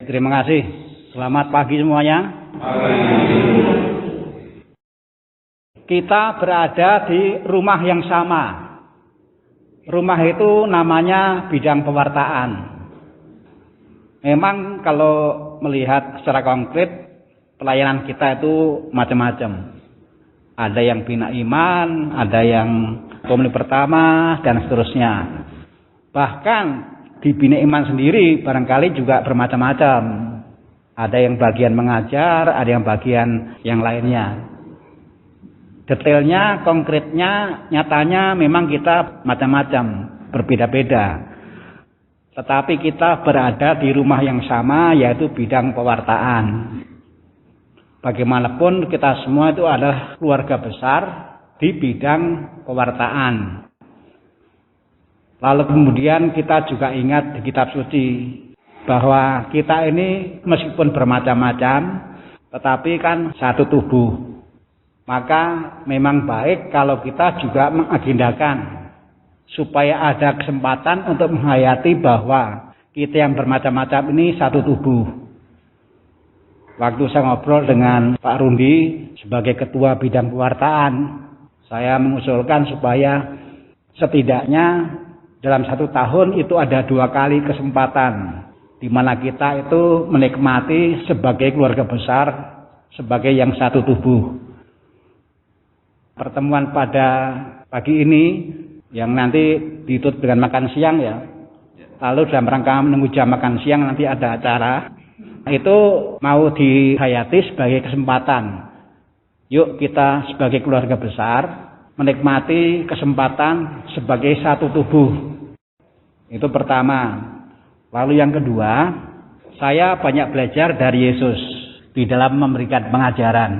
Terima kasih. Selamat pagi semuanya. Kita berada di rumah yang sama. Rumah itu namanya bidang pewartaan. Memang kalau melihat secara konkret, pelayanan kita itu macam-macam. Ada yang bina iman, ada yang komuni pertama, dan seterusnya. Bahkan di bina iman sendiri barangkali juga bermacam-macam. Ada yang bagian mengajar, ada yang bagian yang lainnya. Detailnya, konkretnya, nyatanya memang kita macam-macam, berbeda-beda. Tetapi kita berada di rumah yang sama, yaitu bidang pewartaan. Bagaimanapun kita semua itu adalah keluarga besar di bidang pewartaan. Lalu kemudian kita juga ingat di kitab suci bahwa kita ini meskipun bermacam-macam, tetapi kan satu tubuh. Maka memang baik kalau kita juga mengagendakan supaya ada kesempatan untuk menghayati bahwa kita yang bermacam-macam ini satu tubuh. Waktu saya ngobrol dengan Pak Rundi sebagai ketua bidang pewartaan, saya mengusulkan supaya setidaknya dalam 1 tahun itu ada 2 kali kesempatan di mana kita itu menikmati sebagai keluarga besar, sebagai yang satu tubuh. Pertemuan pada pagi ini yang nanti ditutup dengan makan siang ya. Lalu dalam rangka menunggu jam makan siang nanti ada acara. Itu mau dihayati sebagai kesempatan. Yuk kita sebagai keluarga besar menikmati kesempatan sebagai satu tubuh. Itu pertama. Lalu yang kedua, saya banyak belajar dari Yesus di dalam memberikan pengajaran,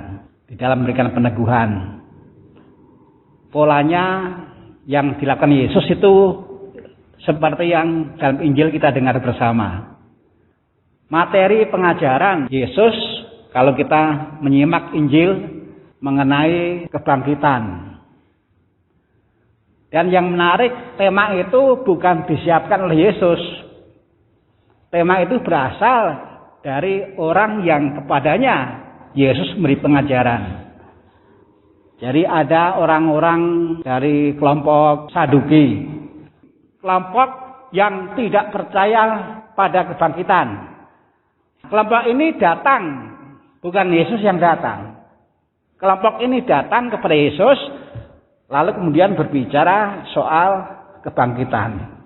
di dalam memberikan peneguhan. Polanya yang dilakukan Yesus itu seperti yang dalam Injil kita dengar bersama. Materi pengajaran Yesus kalau kita menyimak Injil mengenai kebangkitan. Dan yang menarik, tema itu bukan disiapkan oleh Yesus. Tema itu berasal dari orang yang kepadanya Yesus memberi pengajaran. Jadi ada orang-orang dari kelompok Saduki. Kelompok yang tidak percaya pada kebangkitan. Kelompok ini datang, bukan Yesus yang datang. Kelompok ini datang kepada Yesus, lalu kemudian berbicara soal kebangkitan.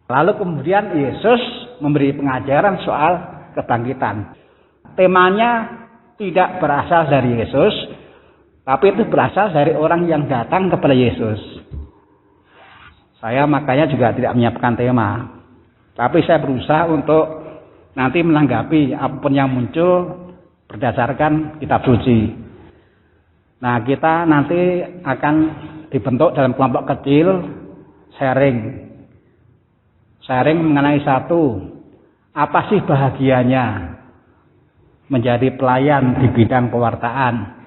Lalu kemudian Yesus memberi pengajaran soal kebangkitan. Temanya tidak berasal dari Yesus, tapi itu berasal dari orang yang datang kepada Yesus. Saya makanya juga tidak menyiapkan tema. Tapi saya berusaha untuk nanti menanggapi apapun yang muncul berdasarkan kitab suci. Nah, kita nanti akan dibentuk dalam kelompok kecil, sharing mengenai satu, apa sih bahagianya menjadi pelayan di bidang pewartaan.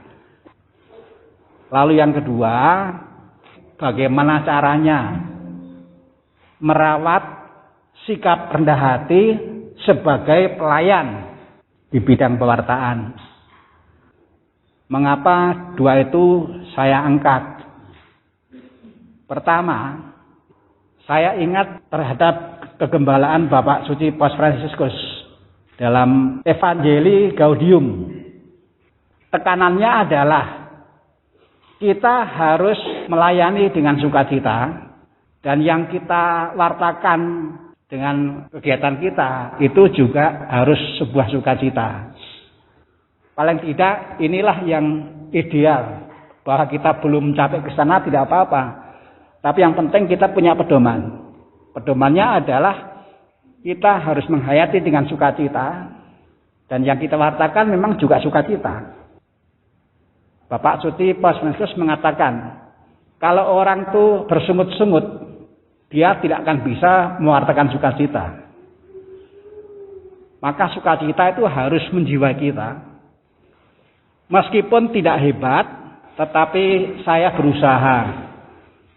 Lalu yang kedua, bagaimana caranya merawat sikap rendah hati sebagai pelayan di bidang pewartaan. Mengapa dua itu saya angkat? Pertama, saya ingat terhadap kegembalaan Bapak Suci Paus Fransiskus dalam Evangelii Gaudium. Tekanannya adalah kita harus melayani dengan sukacita, dan yang kita wartakan dengan kegiatan kita itu juga harus sebuah sukacita. Paling tidak inilah yang ideal, bahwa kita belum mencapai ke sana tidak apa-apa. Tapi yang penting kita punya pedoman. Pedomannya adalah kita harus menghayati dengan sukacita, dan yang kita wartakan memang juga sukacita. Bapak Suci Paus Fransiskus mengatakan, kalau orang itu bersungut-sungut, dia tidak akan bisa mewartakan sukacita. Maka sukacita itu harus menjiwai kita. Meskipun tidak hebat, tetapi saya berusaha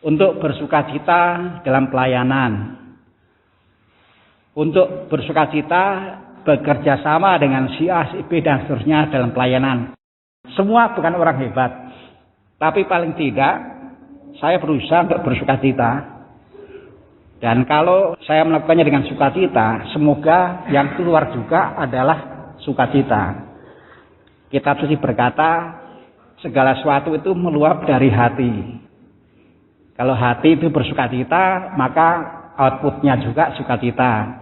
untuk bersukacita dalam pelayanan. Untuk bersukacita bekerja sama dengan si A, si B, dan seterusnya dalam pelayanan. Semua bukan orang hebat. Tapi paling tidak, saya berusaha untuk bersukacita. Dan kalau saya melakukannya dengan sukacita, semoga yang keluar juga adalah sukacita. Kitab suci berkata, segala sesuatu itu meluap dari hati. Kalau hati itu bersukacita, maka outputnya juga sukacita.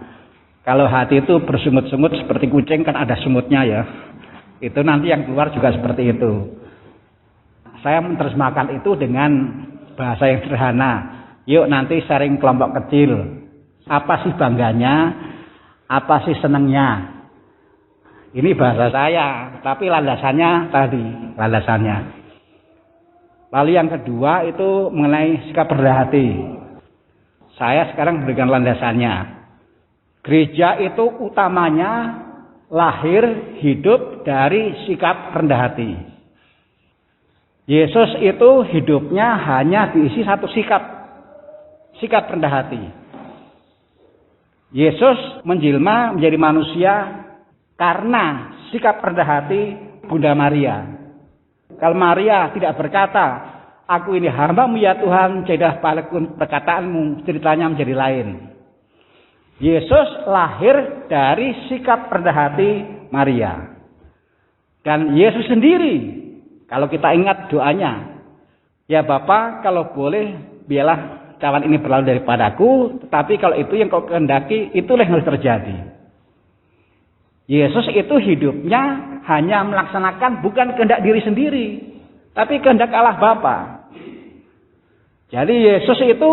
Kalau hati itu bersungut-sungut seperti kucing, kan ada sumutnya ya. Itu nanti yang keluar juga seperti itu. Saya menerjemahkan itu dengan bahasa yang sederhana. Yuk nanti sharing kelompok kecil. Apa sih bangganya? Apa sih senangnya? Ini bahasa saya, tapi landasannya tadi, landasannya. Lalu yang kedua itu mengenai sikap rendah hati. Saya sekarang berikan landasannya. Gereja itu utamanya lahir hidup dari sikap rendah hati. Yesus itu hidupnya hanya diisi satu sikap rendah hati. Yesus menjelma menjadi manusia karena sikap rendah hati Bunda Maria. Kalau Maria tidak berkata, aku ini hamba-Mu ya Tuhan, jadilah padaku perkataanmu, ceritanya menjadi lain. Yesus lahir dari sikap rendah hati Maria. Dan Yesus sendiri, kalau kita ingat doanya, ya Bapa, kalau boleh biarlah cawan ini berlalu daripadaku, tetapi kalau itu yang kau kehendaki, itulah yang harus terjadi. Yesus itu hidupnya hanya melaksanakan bukan kehendak diri sendiri, tapi kehendak Allah Bapa. Jadi Yesus itu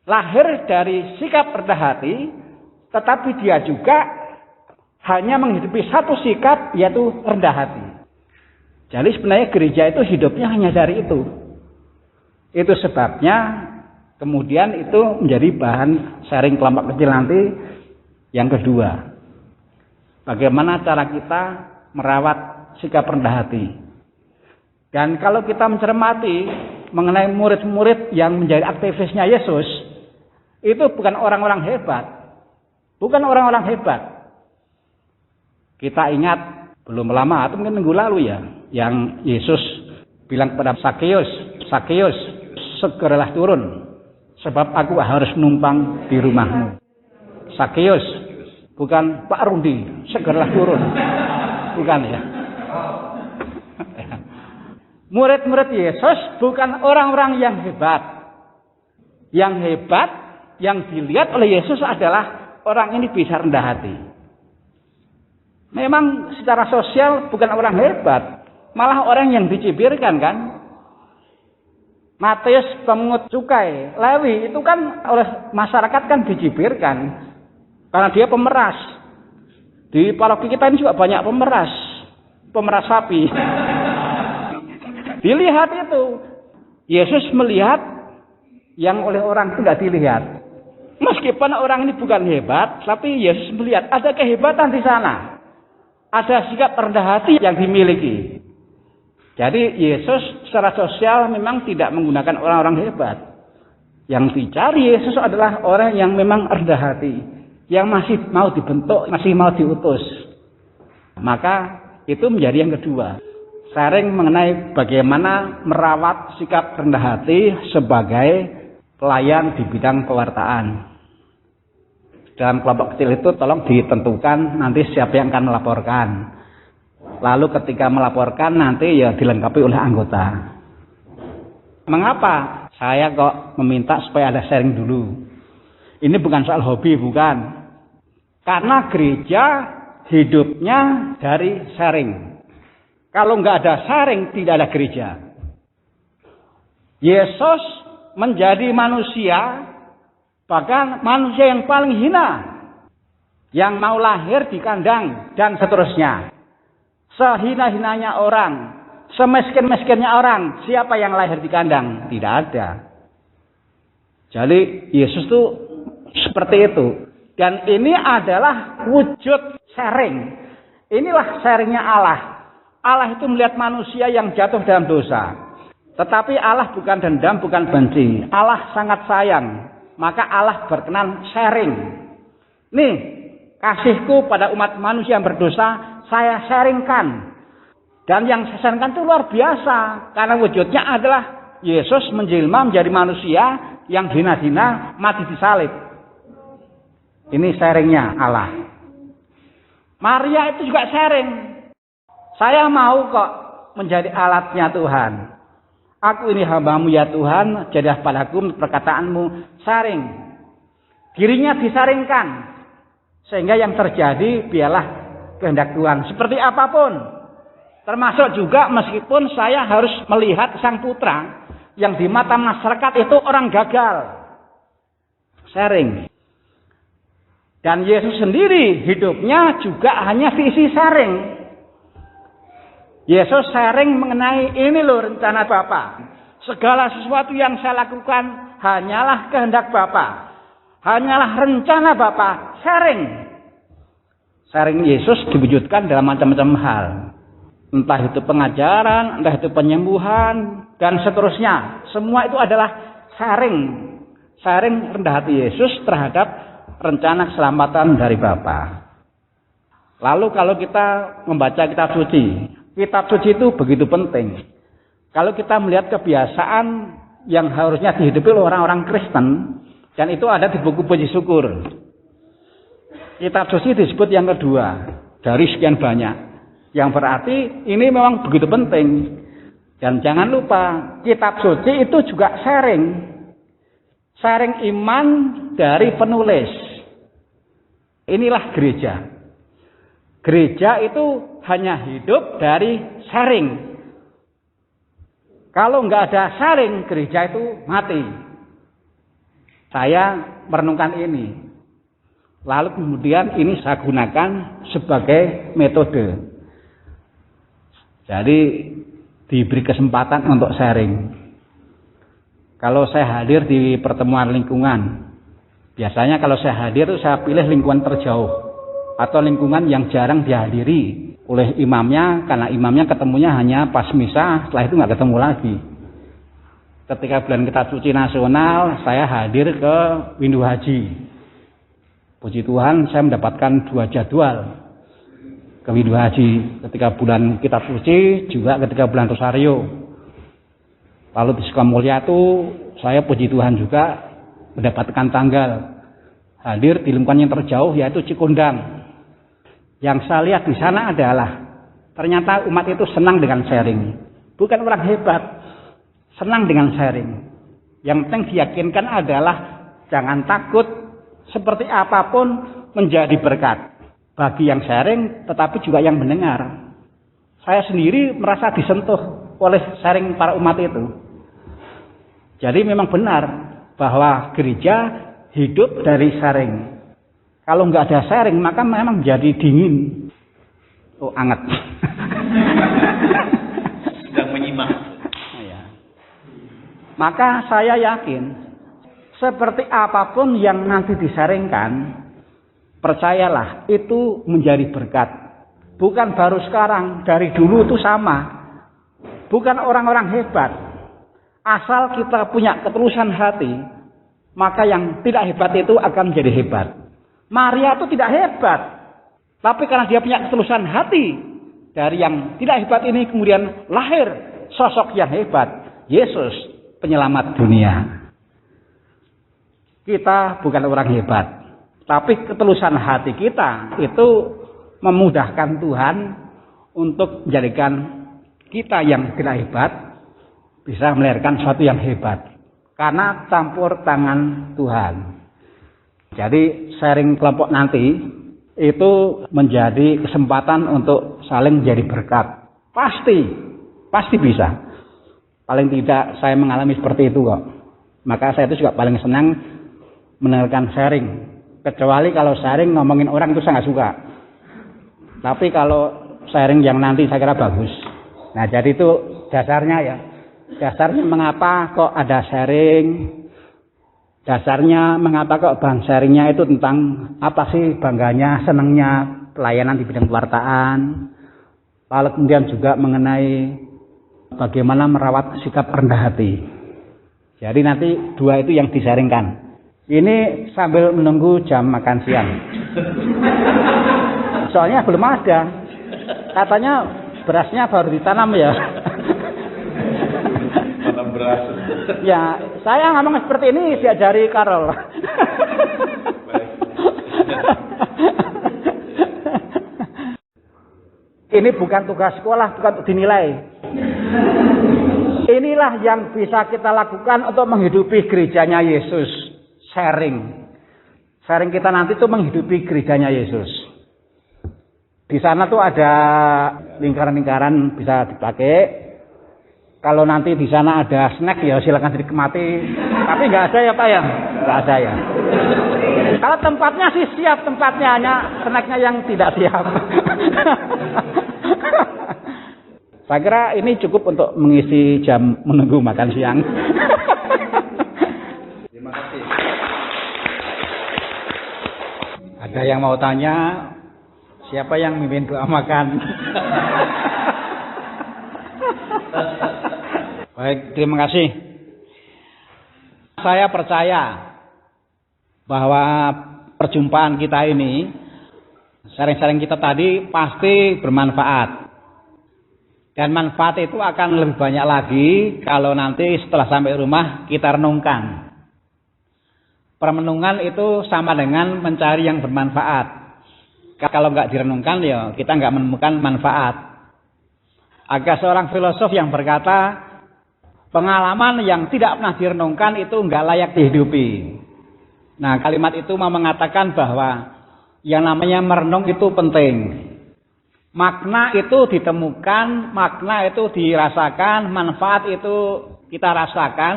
lahir dari sikap rendah hati, tetapi dia juga hanya menghidupi satu sikap, yaitu rendah hati. Jadi sebenarnya gereja itu hidupnya hanya dari itu. Itu sebabnya kemudian itu menjadi bahan sharing kelompok kecil nanti yang kedua. Bagaimana cara kita merawat sikap rendah hati. Dan kalau kita mencermati mengenai murid-murid yang menjadi aktivisnya Yesus, itu bukan orang-orang hebat. Bukan orang-orang hebat. Kita ingat belum lama atau mungkin minggu lalu ya, yang Yesus bilang kepada Sakeus, Sakeus, segeralah turun, sebab aku harus numpang di rumahmu. Sakeus, bukan Pak Rudi, segeralah turun. Bukan ya. Murid-murid Yesus bukan orang-orang yang hebat. Yang hebat, yang dilihat oleh Yesus adalah orang ini bisa rendah hati. Memang secara sosial bukan orang hebat, malah orang yang dicibirkan kan. Matius pemungut cukai, Lewi itu kan oleh masyarakat kan dicibirkan karena dia pemeras. Di paroki kita ini juga banyak pemeras sapi. Dilihat itu, Yesus melihat yang oleh orang itu tidak dilihat. Meskipun orang ini bukan hebat, tapi Yesus melihat ada kehebatan di sana. Ada sikap rendah hati yang dimiliki. Jadi Yesus secara sosial memang tidak menggunakan orang-orang hebat. Yang dicari Yesus adalah orang yang memang rendah hati, yang masih mau dibentuk, masih mau diutus. Maka itu menjadi yang kedua. Sharing mengenai bagaimana merawat sikap rendah hati sebagai pelayan di bidang pewartaan. Dalam kelompok kecil itu tolong ditentukan nanti siapa yang akan melaporkan. Lalu ketika melaporkan nanti ya dilengkapi oleh anggota. Mengapa saya kok meminta supaya ada sharing dulu? Ini bukan soal hobi, bukan. Karena gereja hidupnya dari sharing. Kalau nggak ada sharing, tidak ada gereja. Yesus menjadi manusia, bahkan manusia yang paling hina, yang mau lahir di kandang, dan seterusnya. Sehina-hinanya orang, semiskin-miskinnya orang, siapa yang lahir di kandang? Tidak ada. Jadi Yesus itu seperti itu. Dan ini adalah wujud sharing. Inilah sharingnya Allah. Allah itu melihat manusia yang jatuh dalam dosa. Tetapi Allah bukan dendam, bukan benci. Allah sangat sayang. Maka Allah berkenan sharing. Nih, kasihku pada umat manusia yang berdosa saya sharingkan. Dan yang saya sharingkan itu luar biasa. Karena wujudnya adalah Yesus menjelma menjadi manusia yang hina-hina mati disalib. Ini sharingnya Allah. Maria itu juga sharing. Saya mau kok menjadi alatnya Tuhan. Aku ini hamba-Mu ya Tuhan, jadilah padaku perkataanmu. Sharing. Dirinya disaringkan. Sehingga yang terjadi biarlah kehendak Tuhan. Seperti apapun. Termasuk juga meskipun saya harus melihat sang putra yang di mata masyarakat itu orang gagal. Sharing. Dan Yesus sendiri hidupnya juga hanya visi sharing. Yesus sharing mengenai ini loh rencana Bapa. Segala sesuatu yang saya lakukan hanyalah kehendak Bapa. Hanyalah rencana Bapa. Sharing. Sharing Yesus diwujudkan dalam macam-macam hal. Entah itu pengajaran, entah itu penyembuhan, dan seterusnya. Semua itu adalah sharing. Sharing rendah hati Yesus terhadap rencana keselamatan dari Bapa. Lalu kalau kita membaca kitab suci itu begitu penting. Kalau kita melihat kebiasaan yang harusnya dihidupi oleh orang-orang Kristen, dan itu ada di buku Puji Syukur. Kitab suci disebut yang kedua dari sekian banyak. Yang berarti ini memang begitu penting. Dan jangan lupa, kitab suci itu juga sharing. Sharing iman dari penulis. Inilah gereja. Gereja itu hanya hidup dari sharing. Kalau nggak ada sharing, gereja itu mati. Saya merenungkan ini. Lalu kemudian ini saya gunakan sebagai metode. Jadi diberi kesempatan untuk sharing. Kalau saya hadir di pertemuan lingkungan, biasanya kalau saya hadir saya pilih lingkungan terjauh. Atau lingkungan yang jarang dihadiri oleh imamnya, karena imamnya ketemunya hanya pas misa, setelah itu nggak ketemu lagi. Ketika bulan kitab suci nasional, saya hadir ke Windu Haji. Puji Tuhan, saya mendapatkan 2 jadwal ke Windu Haji. Ketika bulan kitab suci, juga ketika bulan Rosario. Lalu di Sukamulya itu, saya puji Tuhan juga mendapatkan tanggal hadir di lingkungan yang terjauh, yaitu Cikondang. Yang saya lihat di sana adalah ternyata umat itu senang dengan sharing. Bukan orang hebat, senang dengan sharing. Yang penting diyakinkan adalah jangan takut, seperti apapun menjadi berkat bagi yang sharing, tetapi juga yang mendengar. Saya sendiri merasa disentuh oleh sharing para umat itu. Jadi memang benar bahwa gereja hidup dari sharing. Kalau nggak ada sharing, maka memang jadi dingin. Oh, anget. Sedang menyimak. Oh, ya. Maka saya yakin, seperti apapun yang nanti disaringkan, percayalah, itu menjadi berkat. Bukan baru sekarang, dari dulu itu sama. Bukan orang-orang hebat. Asal kita punya ketulusan hati, maka yang tidak hebat itu akan menjadi hebat. Maria itu tidak hebat, tapi karena dia punya ketulusan hati, dari yang tidak hebat ini kemudian lahir sosok yang hebat, Yesus penyelamat dunia. Kita bukan orang hebat, tapi ketulusan hati kita itu memudahkan Tuhan untuk menjadikan kita yang tidak hebat bisa melahirkan sesuatu yang hebat, karena campur tangan Tuhan. Jadi sharing kelompok nanti itu menjadi kesempatan untuk saling jadi berkat. Pasti bisa. Paling tidak saya mengalami seperti itu kok. Maka saya itu juga paling senang mendengarkan sharing. Kecuali kalau sharing ngomongin orang itu saya nggak suka. Tapi kalau sharing yang nanti saya kira bagus. Nah jadi itu dasarnya ya. Dasarnya mengapa kok ada sharing. Dasarnya mengapa kok bang sharingnya itu tentang apa sih bangganya, senangnya pelayanan di bidang kewartaan. Lalu kemudian juga mengenai bagaimana merawat sikap rendah hati. Jadi nanti 2 itu yang disaringkan. Ini sambil menunggu jam makan siang. Soalnya belum ada. Katanya berasnya baru ditanam ya. Tanam beras. Ya, saya ngomong seperti ini diajari Karol. Ini bukan tugas sekolah, bukan untuk dinilai. Inilah yang bisa kita lakukan untuk menghidupi gerejanya Yesus. Sharing. Sharing kita nanti itu menghidupi gerejanya Yesus. Di sana tuh ada lingkaran-lingkaran bisa dipakai. Kalau nanti di sana ada snack ya silakan dinikmati. Tapi nggak ada ya Pak ya? Nggak ada ya. Kalau tempatnya sih siap, tempatnya hanya snacknya yang tidak siap. Saya kira ini cukup untuk mengisi jam menunggu makan siang. Terima kasih. Ada yang mau tanya, siapa yang mimpin doa makan? Baik, terima kasih. Saya percaya bahwa perjumpaan kita ini, sharing-sharing kita tadi pasti bermanfaat. Dan manfaat itu akan lebih banyak lagi kalau nanti setelah sampai rumah kita renungkan. Permenungan itu sama dengan mencari yang bermanfaat. Kalau nggak direnungkan ya kita nggak menemukan manfaat. Ada seorang filosof yang berkata, pengalaman yang tidak pernah direnungkan itu nggak layak dihidupi. Nah, kalimat itu mau mengatakan bahwa yang namanya merenung itu penting. Makna itu ditemukan, makna itu dirasakan, manfaat itu kita rasakan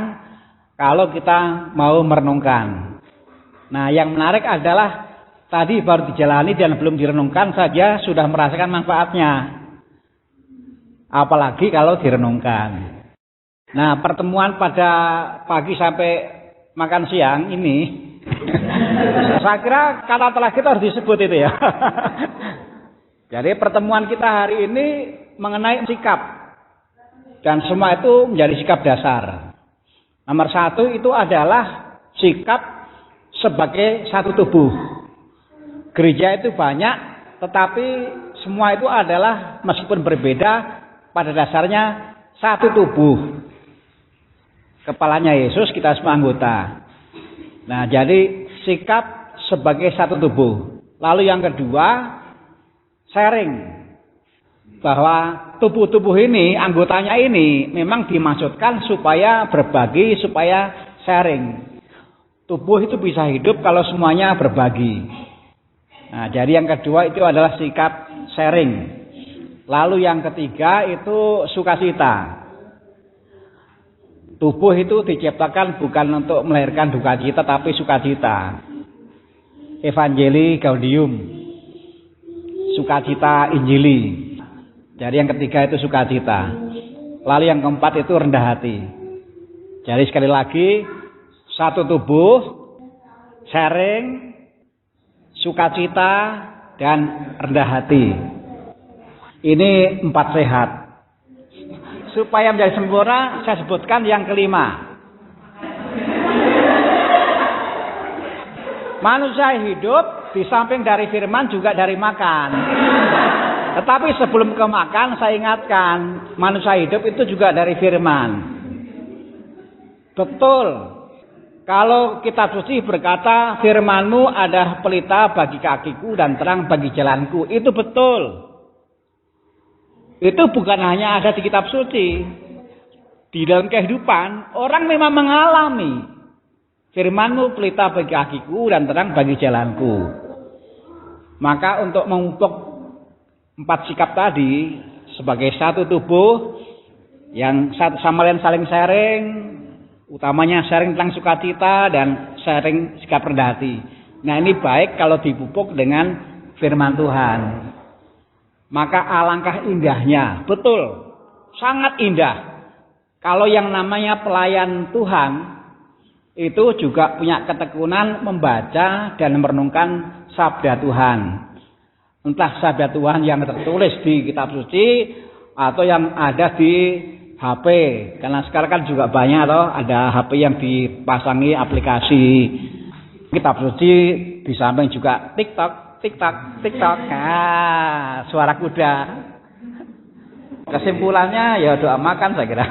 kalau kita mau merenungkan. Nah, yang menarik adalah tadi baru dijalani dan belum direnungkan saja sudah merasakan manfaatnya. Apalagi kalau direnungkan. Nah, pertemuan pada pagi sampai makan siang ini, saya kira kata terakhir harus disebut itu ya. Jadi pertemuan kita hari ini mengenai sikap. Dan semua itu menjadi sikap dasar. Nomor satu itu adalah sikap sebagai satu tubuh. Gereja itu banyak, tetapi semua itu adalah meskipun berbeda, pada dasarnya satu tubuh. Kepalanya Yesus, kita semua anggota. Nah, jadi sikap sebagai satu tubuh. Lalu yang kedua, sharing. Bahwa tubuh-tubuh ini, anggotanya ini memang dimaksudkan supaya berbagi, supaya sharing. Tubuh itu bisa hidup kalau semuanya berbagi. Nah, jadi yang kedua itu adalah sikap sharing. Lalu yang ketiga itu sukacita. Tubuh itu diciptakan bukan untuk melahirkan duka cita, tapi sukacita. Evangelii Gaudium. Sukacita Injili. Jadi yang ketiga itu sukacita. Lalu yang keempat itu rendah hati. Jadi sekali lagi, satu tubuh, sharing, sukacita, dan rendah hati. Ini 4 sehat. Supaya menjadi sempurna, saya sebutkan yang kelima. Manusia hidup di samping dari firman juga dari makan. Tetapi sebelum ke makan saya ingatkan, manusia hidup itu juga dari firman. Betul. Kalau kitab suci berkata, firman-Mu adalah pelita bagi kakiku dan terang bagi jalanku. Itu betul. Itu bukan hanya ada di kitab suci. Di dalam kehidupan, orang memang mengalami. Firman-Mu pelita bagi kakiku dan terang bagi jalanku. Maka untuk memupuk 4 sikap tadi sebagai satu tubuh yang satu sama lain saling sharing, utamanya sharing tentang sukacita dan sharing sikap rendah hati. Nah, ini baik kalau dipupuk dengan firman Tuhan. Maka alangkah indahnya, betul, sangat indah. Kalau yang namanya pelayan Tuhan itu juga punya ketekunan membaca dan merenungkan sabda Tuhan. Entah sabda Tuhan yang tertulis di kitab suci atau yang ada di HP. Karena sekarang kan juga banyak loh, ada HP yang dipasangi aplikasi kitab suci, di samping juga TikTok. TikTok, TikTok. Nah, suara kuda. Kesimpulannya ya doa makan saya kira.